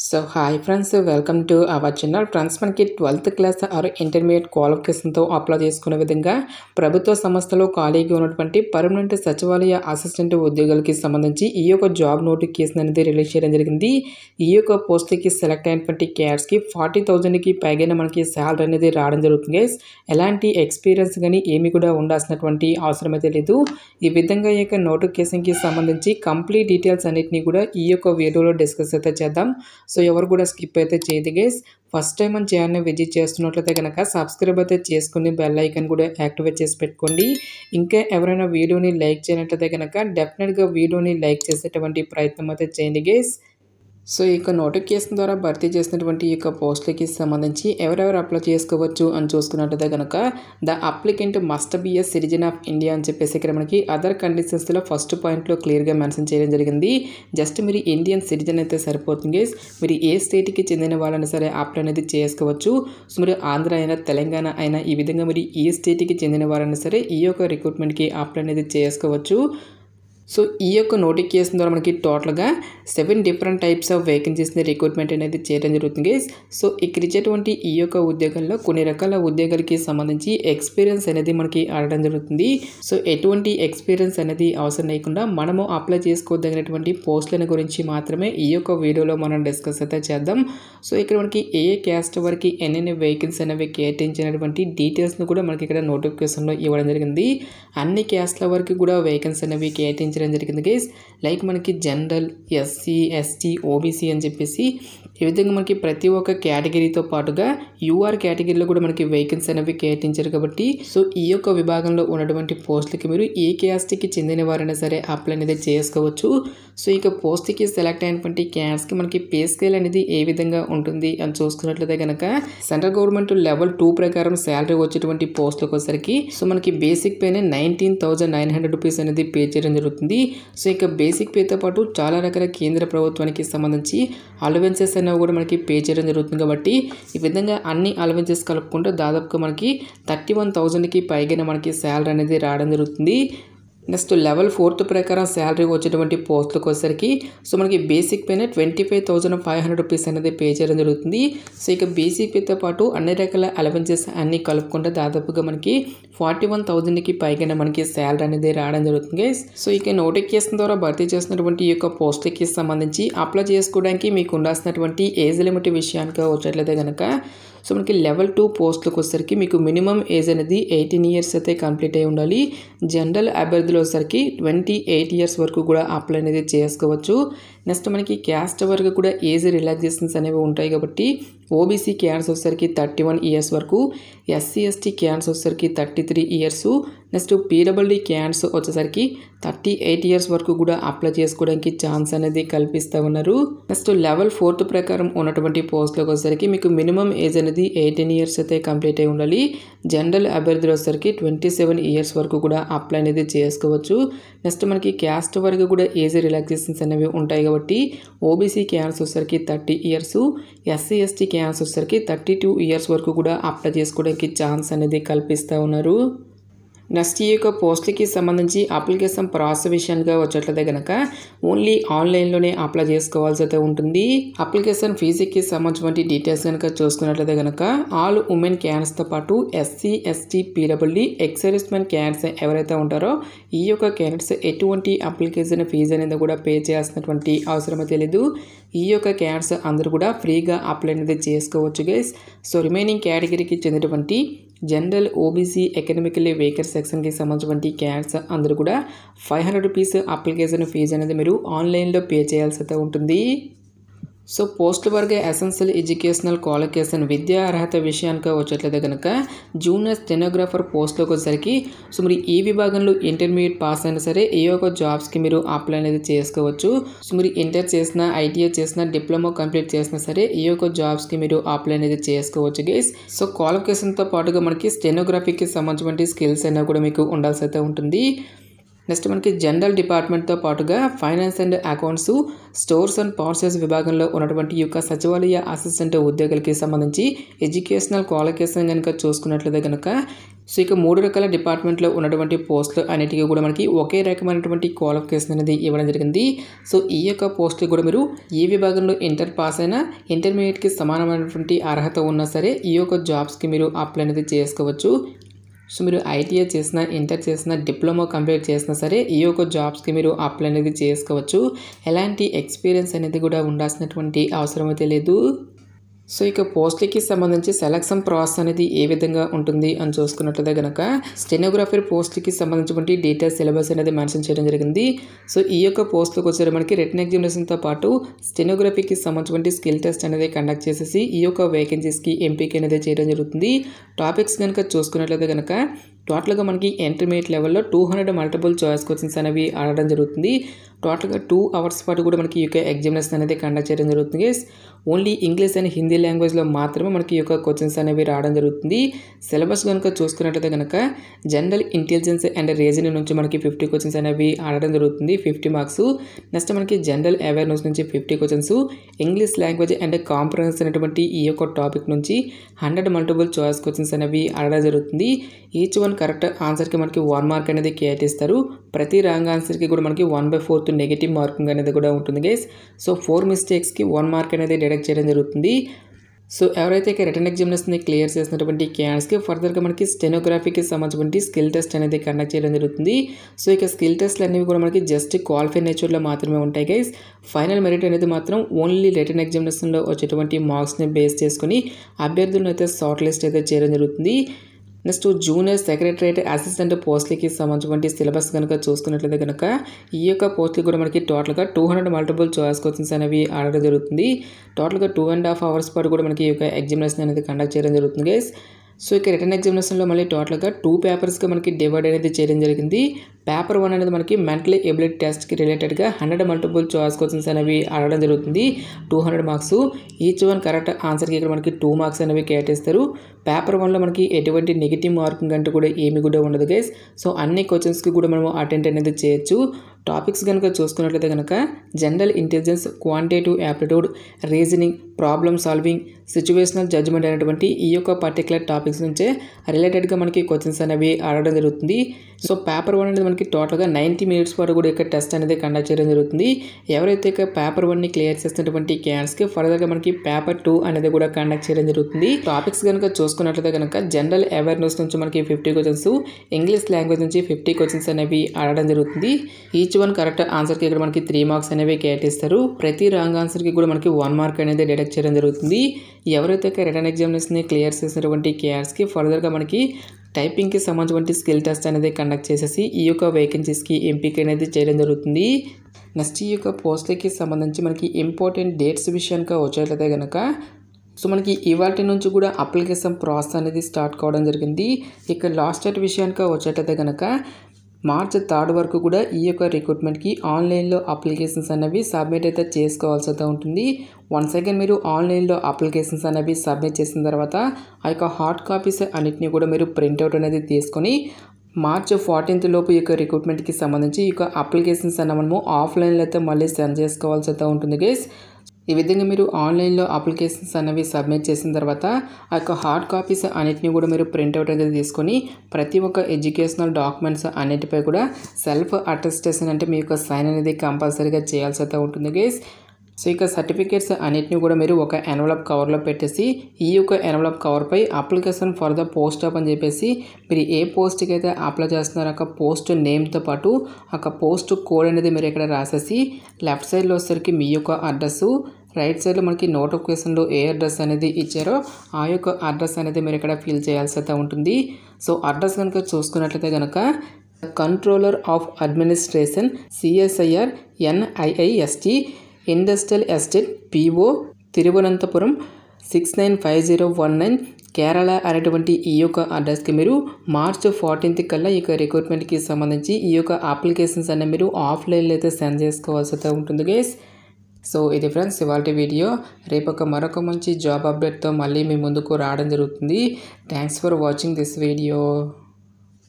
So hi friends, welcome to our channel. Friends, మనకి 12th class or intermediate క్వాలిఫికేషన్తో apply చేసుకునే విధంగా ప్రభుత్వ సంస్థలో ఖాళీగా ఉన్నటువంటి పర్మనెంట్ సచివాలయ అసిస్టెంట్ ఉద్యోగులకి సంబంధించి ఈ యొక్క జాబ్ నోటిఫికేషన్ అనేది రిలీజ్ చేయడం జరిగింది. ఈ యొక్క పోస్ట్కి సెలెక్ట్ అయినటువంటి క్యాడ్స్కి 40,000కి పైగా మనకి శాలరీ అనేది రావడం జరుగుతుంది. ఎలాంటి ఎక్స్పీరియన్స్ కానీ ఏమి కూడా ఉండాల్సినటువంటి అవసరం అయితే లేదు. ఈ విధంగా ఈ యొక్క నోటిఫికేషన్కి సంబంధించి కంప్లీట్ డీటెయిల్స్ అన్నిటిని కూడా ఈ యొక్క వీడియోలో డిస్కస్ అయితే చేద్దాం. సో ఎవరు కూడా స్కిప్ అయితే చేయదు గైస్. ఫస్ట్ టైం మన ఛానల్ని విజిట్ చేస్తున్నట్లయితే కనుక సబ్స్క్రైబ్ అయితే చేసుకుని బెల్ ఐకాన్ కూడా యాక్టివేట్ చేసి పెట్టుకోండి. ఇంకా ఎవరైనా వీడియోని లైక్ చేయనట్లయితే కనుక డెఫినెట్గా వీడియోని లైక్ చేసేటువంటి ప్రయత్నం అయితే చేయండి గైస్. సో ఈ యొక్క నోటిఫికేషన్ ద్వారా భర్తీ చేసినటువంటి ఈ యొక్క పోస్టులకి సంబంధించి ఎవరెవరు అప్లై చేసుకోవచ్చు అని చూసుకున్నట్లయితే కనుక the applicant must be a citizen of India అని చెప్పేసి ఇక్కడ మనకి అదర్ కండిషన్స్లో ఫస్ట్ పాయింట్లో క్లియర్గా మెన్షన్ చేయడం జరిగింది. జస్ట్ మీరు ఇండియన్ సిటిజన్ అయితే సరిపోతుంది. మీరు ఏ స్టేట్కి చెందిన వాళ్ళని సరే అప్లై అనేది చేసుకోవచ్చు. సో మీరు ఆంధ్ర అయినా తెలంగాణ అయినా ఈ విధంగా మీరు ఏ స్టేట్కి చెందిన వాళ్ళని సరే ఈ యొక్క రిక్రూట్మెంట్కి అప్లై అనేది చేసుకోవచ్చు. సో ఈ యొక్క నోటిఫికేషన్ ద్వారా మనకి టోటల్గా 7 డిఫరెంట్ టైప్స్ ఆఫ్ వేకెన్సీస్ని రిక్రూట్మెంట్ అనేది చేయడం జరుగుతుంది. సో ఇక్కడ ఇచ్చేటువంటి ఈ యొక్క ఉద్యోగాల్లో కొన్ని రకాల ఉద్యోగాలకి సంబంధించి ఎక్స్పీరియన్స్ అనేది మనకి అడగడం జరుగుతుంది. సో ఎటువంటి ఎక్స్పీరియన్స్ అనేది అవసరం లేకుండా మనము అప్లై చేసుకోదగినటువంటి పోస్టుల గురించి మాత్రమే ఈ యొక్క వీడియోలో మనం డిస్కస్ అయితే చేద్దాం. సో ఇక్కడ మనకి ఏ క్యాస్ట్ వరకు ఎన్ని వేకెన్సీ అనేవి కేటాయించినటువంటి డీటెయిల్స్ని కూడా మనకి ఇక్కడ నోటిఫికేషన్లో ఇవ్వడం జరిగింది. అన్ని క్యాస్ట్ల వరకు కూడా వేకెన్సీ అనేవి కేటాయించడం జరిగింది గైస్. లైక్ మనకి జనరల్, ఎస్సీ, ఎస్టీ, ఓబీసీ అని చెప్పేసి ఈ విధంగా మనకి ప్రతి ఒక్క కేటగిరీతో పాటుగా యూఆర్ కేటగిరీలో కూడా మనకి వేకెన్సీ అనేవి కేటాయించారు కాబట్టి సో ఈ యొక్క విభాగంలో ఉన్నటువంటి పోస్టులకి మీరు ఏ క్యాస్ట్కి చెందిన వారైనా సరే అప్లై అనేది చేసుకోవచ్చు. సో ఇక పోస్ట్కి సెలెక్ట్ అయినటువంటి క్యాస్ట్కి మనకి పే స్కేల్ అనేది ఏ విధంగా ఉంటుంది అని చూసుకున్నట్లయితే కనుక సెంట్రల్ గవర్నమెంట్ లెవెల్ 2 ప్రకారం శాలరీ వచ్చేటువంటి పోస్టులకు వచ్చేసరికి సో మనకి బేసిక్ పేనే 19,900 రూపీస్ అనేది పే చేయడం జరుగుతుంది. సో ఇక బేసిక్ పేతో పాటు చాలా రకాల కేంద్ర ప్రభుత్వానికి సంబంధించి అలవెన్సెస్ అనేవి కూడా మనకి పే చేయడం జరుగుతుంది. కాబట్టి ఈ విధంగా అన్ని అలవెన్సెస్ కలుపుకుంటే దాదాపుగా మనకి 31,000కి పైగా మనకి శాలరీ అనేది రావడం జరుగుతుంది. నెక్స్ట్ లెవెల్ 4 ప్రకారం శాలరీ వచ్చేటువంటి పోస్టులకు వచ్చేసరికి సో మనకి బేసిక్ పేనే 25,500 రూపీస్ అనేది పే చేయడం జరుగుతుంది. సో ఇక బేసిక్ పేతో పాటు అన్ని రకాల అలవెన్సెస్ అన్ని కలుపుకుంటే దాదాపుగా మనకి 41,000కి పైగా మనకి శాలరీ అనేది రావడం జరుగుతుంది. సో ఇక నోటిఫికేషన్ ద్వారా భర్తీ చేసినటువంటి ఈ యొక్క పోస్టులకి సంబంధించి అప్లై చేసుకోవడానికి మీకు ఉండాల్సినటువంటి ఏజ్ లిమిట్ విషయానికి వచ్చేట్లయితే కనుక సో మనకి లెవెల్ 2 పోస్టులకు వచ్చేసరికి మీకు మినిమం ఏజ్ అనేది 18 ఇయర్స్ అయితే కంప్లీట్ అయి ఉండాలి. జనరల్ అభ్యర్థులు వచ్చేసరికి 28 ఇయర్స్ వరకు కూడా అప్లై అనేది చేసుకోవచ్చు. నెక్స్ట్ మనకి క్యాస్ట్ వరకు కూడా ఏజ్ రిలాక్సేషన్స్ అనేవి ఉంటాయి కాబట్టి ఓబీసీ క్యాన్స్ వచ్చేసరికి 31 ఇయర్స్ వరకు, ఎస్సీ ఎస్టీ క్యాన్స్ వచ్చేసరికి 33 ఇయర్స్, నెక్స్ట్ పీడబ్ల్యూడీ క్యాన్స్ వచ్చేసరికి 38 ఇయర్స్ వరకు కూడా అప్లై చేసుకోవడానికి ఛాన్స్ అనేది కల్పిస్తూ ఉన్నారు. నెక్స్ట్ లెవెల్ 4 ప్రకారం ఉన్నటువంటి పోస్టులకు వచ్చేసరికి మీకు మినిమం ఏజ్ అనేది 18 ఇయర్స్ అయితే కంప్లీట్ అయి ఉండాలి. జనరల్ అభ్యర్థులు వచ్చేసరికి 27 ఇయర్స్ వరకు కూడా అప్లై అనేది చేసుకోవచ్చు. నెక్స్ట్ మనకి క్యాస్ట్ వరకు కూడా ఏజ్ రిలాక్సేషన్స్ అనేవి ఉంటాయి కాబట్టి ఓబీసీ క్యాన్స్ వచ్చేసరికి 30 ఇయర్స్, ఎస్సీ ఎస్టీ క్యాన్స్ వచ్చేసరికి 32 ఇయర్స్ వరకు కూడా అప్లై చేసుకోవడానికి ఛాన్స్ అనేది కల్పిస్తూ ఉన్నారు. నెక్స్ట్ ఈ యొక్క పోస్టులకి సంబంధించి అప్లికేషన్ ప్రాసెస్ విషయానికి వచ్చేట్లయితే కనుక ఓన్లీ ఆన్లైన్లోనే అప్లై చేసుకోవాల్సి అయితే ఉంటుంది. అప్లికేషన్ ఫీజుకి సంబంధించిన డీటెయిల్స్ కనుక చూసుకున్నట్లయితే కనుక ఆల్ ఉమెన్ క్యాండిడేట్స్తో పాటు SC, ST, PWD, ex servicemen candidates ఎవరైతే ఉంటారో ఈ యొక్క క్యాండిడేట్స్ ఎటువంటి అప్లికేషన్ ఫీజు అనేది కూడా పే చేయాల్సినటువంటి అవసరం అయితే లేదు. ఈ యొక్క క్యాండిడేట్స్ అందరూ కూడా ఫ్రీగా అప్లై అనేది చేసుకోవచ్చు గైస్. సో రిమైనింగ్ కేటగిరీకి చెందినటువంటి జనరల్, ఓబీసీ, ఎకనామికల్లీ వీకర్ సెక్షన్కి సంబంధించిన క్యాండిడేట్స్ అందరూ కూడా 500 రూపీస్ అప్లికేషన్ ఫీజు అనేది మీరు ఆన్లైన్లో పే చేయాల్సి అయితే ఉంటుంది. సో పోస్ట్ వర్గ ఎసెన్షియల్ ఎడ్యుకేషనల్ క్వాలిఫికేషన్ విద్యా అర్హత విషయానికి వచ్చేట్లయితే కనుక జూనియర్ స్టెనోగ్రాఫర్ పోస్టులకు వచ్చేసరికి సో మీరు ఈ విభాగంలో ఇంటర్మీడియట్ పాస్ అయినా సరే ఏ యొక్క జాబ్స్కి మీరు అప్లై అనేది చేసుకోవచ్చు. సో మీరు ఇంటర్ చేసినా, ఐటీఐ చేసినా, డిప్లొమా కంప్లీట్ చేసినా సరే ఈ యొక్క జాబ్స్కి మీరు అప్లై అనేది చేసుకోవచ్చు గైస్. సో క్వాలిఫికేషన్తో పాటుగా మనకి స్టెనోగ్రఫీకి సంబంధించిన స్కిల్స్ అయినా కూడా మీకు ఉండాల్సి అయితే ఉంటుంది. నెక్స్ట్ మనకి జనరల్ డిపార్ట్మెంట్తో పాటుగా finance and accounts, stores and parcels విభాగంలో ఉన్నటువంటి ఈ యొక్క సచివాలయ అసిస్టెంట్ ఉద్యోగులకి సంబంధించి ఎడ్యుకేషనల్ క్వాలిఫికేషన్ కనుక చూసుకున్నట్లయితే కనుక సో ఇక 3 రకాల డిపార్ట్మెంట్లో ఉన్నటువంటి పోస్టులు అన్నిటికీ కూడా మనకి ఒకే రకమైనటువంటి క్వాలిఫికేషన్ అనేది ఇవ్వడం జరిగింది. సో ఈ యొక్క పోస్టులు కూడా మీరు ఏ విభాగంలో ఇంటర్ పాస్ అయినా ఇంటర్మీడియట్కి సమానమైనటువంటి అర్హత ఉన్నా సరే ఈ యొక్క జాబ్స్కి మీరు అప్లై అనేది చేసుకోవచ్చు. సో మీరు ఐటీఐ చేసినా, ఇంటర్ చేసినా, డిప్లొమా కంప్లీట్ చేసినా సరే ఈ యొక్క జాబ్స్కి మీరు అప్లై అనేది చేసుకోవచ్చు. ఎలాంటి ఎక్స్పీరియన్స్ అనేది కూడా ఉండాల్సినటువంటి అవసరం అయితే లేదు. సో ఇక పోస్టులకి సంబంధించి సెలక్షన్ ప్రాసెస్ అనేది ఏ విధంగా ఉంటుంది అని చూసుకున్నట్లయితే కనుక స్టెనోగ్రాఫర్ పోస్టులకి సంబంధించినటువంటి డీటెయిల్స్ సిలబస్ అనేది మెన్షన్ చేయడం జరిగింది. సో ఈ యొక్క పోస్టులకు వచ్చే మనకి రిటన్ ఎగ్జామినేషన్తో పాటు స్టెనోగ్రఫీకి సంబంధించినటువంటి స్కిల్ టెస్ట్ అనేది కండక్ట్ చేసేసి ఈ యొక్క వేకెన్సీస్కి ఎంపిక అనేది చేయడం జరుగుతుంది. టాపిక్స్ కనుక చూసుకున్నట్లయితే కనుక టోటల్గా మనకి ఇంటర్మీడియట్ లెవెల్లో 200 మల్టిపుల్ చాయిస్ క్వశ్చన్స్ అనేవి ఆడడం జరుగుతుంది. టోటల్గా 2 అవర్స్ పాటు కూడా మనకి ఈ యొక్క ఎగ్జామినేషన్ అనేది కండక్ట్ చేయడం జరుగుతుంది. ఓన్లీ ఇంగ్లీష్ అండ్ హిందీ లాంగ్వేజ్లో మాత్రమే మనకి ఈ యొక్క క్వశ్చన్స్ అనేవి రావడం జరుగుతుంది. సిలబస్ కనుక చూసుకున్నట్లయితే కనుక జనరల్ ఇంటెలిజెన్స్ అండ్ రీజనింగ్ నుంచి మనకి 50 క్వశ్చన్స్ అనేవి ఆడడం జరుగుతుంది, 50 మార్క్స్. నెక్స్ట్ మనకి జనరల్ అవేర్నెస్ నుంచి 50 questions, English language and comprehension అనేటువంటి ఈ యొక్క టాపిక్ నుంచి 100 మల్టిపుల్ చాయిస్ క్వశ్చన్స్ అనేవి ఆడడం జరుగుతుంది. ఈచ్ వన్ కరెక్ట్ ఆన్సర్కి మనకి 1 మార్క్ అనేది కేటాయిస్తారు. ప్రతి రాంగ్ ఆన్సర్కి కూడా మనకి 1/4 నెగిటివ్ మార్కింగ్ అనేది కూడా ఉంటుంది గైస్. సో 4 మిస్టేక్స్కి 1 మార్క్ అనేది డిడక్ట్ చేయడం జరుగుతుంది. సో ఎవరైతే రిటర్న్ ఎగ్జామినేషన్ని క్లియర్ చేసినటువంటి క్యాండిడేట్స్కి ఫర్దర్గా మనకి స్టెనోగ్రఫీకి సంబంధించినటువంటి స్కిల్ టెస్ట్ అనేది కండక్ట్ చేయడం జరుగుతుంది. సో ఇక స్కిల్ టెస్ట్లు అనేవి కూడా మనకి జస్ట్ క్వాలిఫై నేచర్లో మాత్రమే ఉంటాయి గైస్. ఫైనల్ మెరిట్ అనేది మాత్రం ఓన్లీ రిటర్న్ ఎగ్జామినేషన్లో వచ్చేటువంటి మార్క్స్ని బేస్ చేసుకొని అభ్యర్థులను అయితే షార్ట్ లిస్ట్ అయితే చేయడం జరుగుతుంది. నెక్స్ట్ జూనియర్ సెక్రటరియట్ అసిస్టెంట్ పోస్టులకి సంబంధించినటువంటి సిలబస్ కనుక చూసుకున్నట్లయితే కనుక ఈ యొక్క పోస్టులు కూడా మనకి టోటల్గా 200 మల్టిపుల్ చాయిస్ క్వశ్చన్స్ అనేవి ఆడడం జరుగుతుంది. టోటల్గా 2.5 అవర్స్ పాటు కూడా మనకి ఈ యొక్క ఎగ్జామినేషన్ అనేది కండక్ట్ చేయడం జరుగుతుంది గైస్. సో ఇక రిటర్న్ ఎగ్జామినేషన్లో మళ్ళీ టోటల్గా 2 పేపర్స్గా మనకి డివైడ్ అనేది చేయడం జరిగింది. పేపర్ 1 అనేది మనకి మెంటల్ ఎబిలిటీ టెస్ట్కి రిలేటెడ్గా 100 మల్టిపుల్ చాయిస్ క్వశ్చన్స్ అనేవి ఆడడం జరుగుతుంది, 200 మార్క్స్. ఈచ్ వన్ కరెక్ట్ ఆన్సర్కి ఇక్కడ మనకి 2 మార్క్స్ అనేవి కేటాయిస్తారు. పేపర్ 1లో మనకి ఎటువంటి నెగిటివ్ మార్కింగ్ అంటూ కూడా ఏమి కూడా ఉండదు గైస్. సో అన్ని క్వశ్చన్స్కి కూడా మనం అటెండ్ అనేది చేయొచ్చు. టాపిక్స్ కనుక చూసుకున్నట్లయితే కనుక general intelligence, quantitative aptitude, reasoning, problem solving, situational judgement అనేటువంటి ఈ యొక్క పర్టికులర్ టాపిక్స్ నుంచే రిలేటెడ్గా మనకి క్వశ్చన్స్ అనేవి ఆడడం జరుగుతుంది. సో పేపర్ 1 అనేది మనకి టోటల్గా 90 మినిట్స్ పాటు కూడా ఇక్కడ టెస్ట్ అనేది కండక్ట్ చేయడం జరుగుతుంది. ఎవరైతే ఇక పేపర్ 1ని క్లియర్ చేసినటువంటి క్యాండిడేట్స్కి ఫర్దర్గా మనకి పేపర్ 2 అనేది కూడా కండక్ట్ చేయడం జరుగుతుంది. టాపిక్స్ కనుక చూసుకున్నట్లయితే కనుక జనరల్ అవేర్నెస్ నుంచి మనకి 50 క్వశ్చన్స్, ఇంగ్లీష్ లాంగ్వేజ్ నుంచి 50 క్వశ్చన్స్ అనేవి ఆడడం జరుగుతుంది. ఈచ్ వన్ కరెక్ట్ ఆన్సర్కి ఇక్కడ మనకి 3 మార్క్స్ అనేవి కేటాయిస్తారు. ప్రతి రాంగ్ ఆన్సర్కి కూడా మనకి 1 మార్క్ అనేది డిడక్ట్ చేయడం జరుగుతుంది. ఎవరైతే రిటర్న్ ఎగ్జామినేషన్ని క్లియర్ చేసినటువంటి క్యాండిడేట్స్కి ఫర్దర్గా మనకి టైపింగ్కి సంబంధించిన స్కిల్ టెస్ట్ అనేది కండక్ట్ చేసేసి ఈ యొక్క వేకెన్సీస్కి ఎంపిక అనేది చేయడం జరుగుతుంది. నెక్స్ట్ ఈ యొక్క పోస్టులకి సంబంధించి మనకి ఇంపార్టెంట్ డేట్స్ విషయానికి వచ్చేట్లయితే కనుక సో మనకి ఇవాల్టి నుంచి కూడా అప్లికేషన్ ప్రాసెస్ అనేది స్టార్ట్ కావడం జరిగింది. ఇక లాస్ట్ డేట్ విషయానికి వచ్చేట్లయితే కనుక మార్చ్ 3 వరకు కూడా ఈ యొక్క రిక్రూట్మెంట్కి ఆన్లైన్లో అప్లికేషన్స్ అనేవి సబ్మిట్ అయితే చేసుకోవాల్సి అయితే ఉంటుంది. వన్స్ అగైన్ మీరు ఆన్లైన్లో అప్లికేషన్స్ అనేవి సబ్మిట్ చేసిన తర్వాత ఆ యొక్క హార్డ్ కాపీస్ అన్నిటిని కూడా మీరు ప్రింట్అవుట్ అనేది తీసుకొని మార్చ్ 14th లోపు ఈ యొక్క రిక్రూట్మెంట్కి సంబంధించి ఈ యొక్క అప్లికేషన్స్ అన్న మనము ఆఫ్లైన్లో అయితే మళ్ళీ సెండ్ చేసుకోవాల్సి అయితే ఉంటుంది గైస్. ఈ విధంగా మీరు ఆన్లైన్లో అప్లికేషన్స్ అనేవి సబ్మిట్ చేసిన తర్వాత ఆ యొక్క హార్డ్ కాపీస్ అన్నిటిని కూడా మీరు ప్రింట్అవుట్ అనేది తీసుకొని ప్రతి ఒక్క ఎడ్యుకేషనల్ డాక్యుమెంట్స్ అన్నిటిపై కూడా సెల్ఫ్ అటెస్టేషన్ అంటే మీ యొక్క సైన్ అనేది కంపల్సరీగా చేయాల్సి అయితే ఉంటుంది గైస్. సో ఇక సర్టిఫికేట్స్ అన్నిటిని కూడా మీరు ఒక ఎన్వలప్ కవర్లో పెట్టేసి ఈ యొక్క ఎన్వలప్ కవర్పై application for the post of అని చెప్పేసి మీరు ఏ పోస్ట్కి అయితే అప్లై చేస్తున్నారో ఆ పోస్ట్ నేమ్తో పాటు ఆ పోస్ట్ కోడ్ అనేది మీరు ఇక్కడ రాసేసి లెఫ్ట్ సైడ్లో వచ్చేసరికి మీ యొక్క అడ్రస్సు, రైట్ సైడ్లో మనకి నోటిఫికేషన్లో ఏ అడ్రస్ అనేది ఇచ్చారో ఆ యొక్క అడ్రస్ అనేది మీరు ఇక్కడ ఫిల్ చేయాల్సి అయితే ఉంటుంది. సో అడ్రస్ కనుక చూసుకున్నట్లయితే కనుక controller of administration CSIR NIIST industrial estate PO Thiruvananthapuram 695019 Kerala అనేటువంటి ఈ యొక్క అడ్రస్కి మీరు మార్చ్ 14th కల్లా ఈ యొక్క రిక్రూట్మెంట్కి సంబంధించి ఈ యొక్క అప్లికేషన్స్ అన్నీ మీరు ఆఫ్లైన్లో అయితే సెండ్ చేసుకోవాల్సి అయితే ఉంటుంది గైస్. సో ఇది ఫ్రెండ్స్ ఇవాల్టి వీడియో. రేపు మరొక మంచి జాబ్ అప్డేట్తో మళ్ళీ మీ ముందుకు రావడం జరుగుతుంది. Thanks for watching this video.